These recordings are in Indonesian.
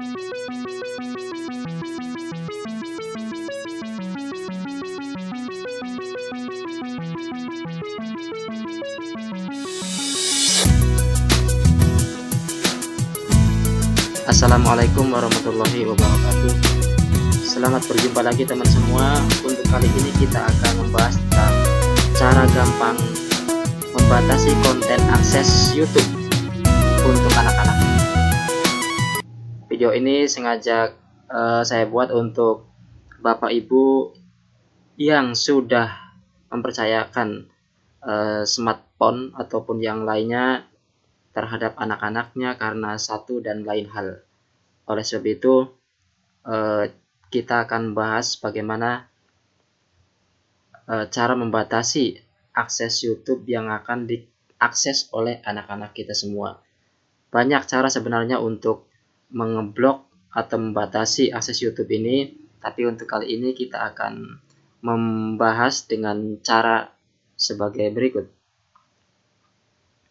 Assalamualaikum warahmatullahi wabarakatuh. Selamat berjumpa lagi teman semua. Untuk kali ini kita akan membahas tentang cara gampang membatasi konten akses YouTube untuk anak-anak. Video ini sengaja saya buat untuk Bapak Ibu yang sudah mempercayakan smartphone ataupun yang lainnya terhadap anak-anaknya karena satu dan lain hal. Oleh sebab itu, kita akan bahas bagaimana cara membatasi akses YouTube yang akan diakses oleh anak-anak kita semua. Banyak cara sebenarnya untuk mengeblok atau membatasi akses YouTube ini, tapi untuk kali ini kita akan membahas dengan cara sebagai berikut.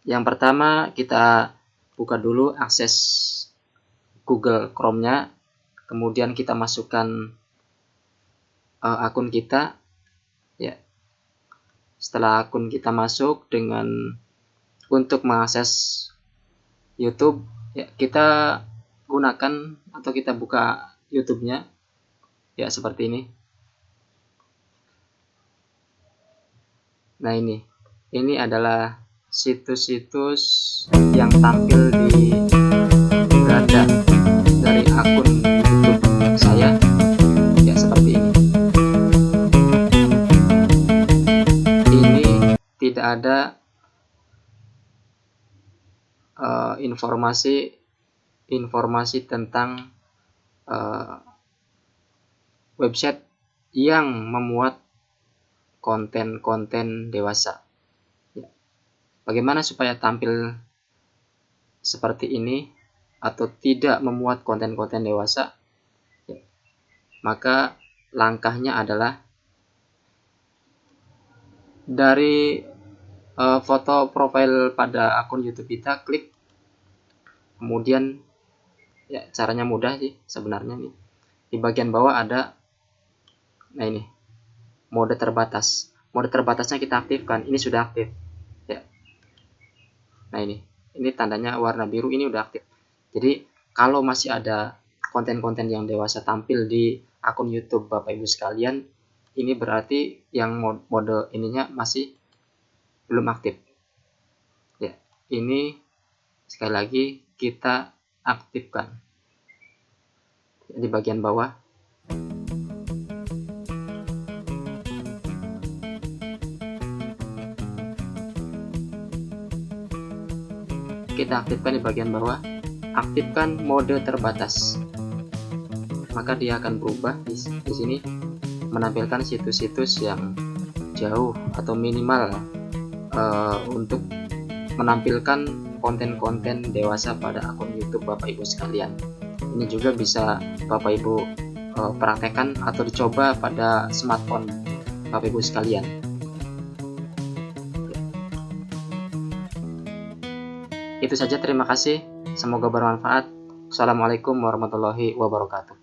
Yang pertama, kita buka dulu akses Google Chrome-nya, kemudian kita masukkan akun kita, ya. Setelah akun kita masuk untuk mengakses YouTube, ya, kita gunakan atau kita buka YouTube-nya, ya, seperti ini. Nah, ini adalah situs-situs yang tampil di beranda dari akun YouTube saya, ya, seperti ini. Ini tidak ada informasi tentang website yang memuat konten-konten dewasa. Bagaimana supaya tampil seperti ini atau tidak memuat konten-konten dewasa? Maka langkahnya adalah dari foto profil pada akun YouTube kita, klik, kemudian, ya, caranya mudah sih sebenarnya nih. Di bagian bawah ada, nah, ini mode terbatas. Mode terbatasnya kita aktifkan. Ini sudah aktif. Nah, ini tandanya warna biru, ini udah aktif. Jadi kalau masih ada konten-konten yang dewasa tampil di akun YouTube Bapak Ibu sekalian, ini berarti yang mode ininya masih belum aktif. Ya, ini sekali lagi kita aktifkan di bagian bawah. Kita aktifkan di bagian bawah, aktifkan mode terbatas, maka dia akan berubah di sini menampilkan situs-situs yang jauh atau minimal untuk menampilkan konten-konten dewasa pada akun YouTube Bapak Ibu sekalian. Ini juga bisa Bapak Ibu praktekkan atau dicoba pada smartphone Bapak Ibu sekalian. Itu saja, terima kasih. Semoga bermanfaat. Assalamualaikum warahmatullahi wabarakatuh.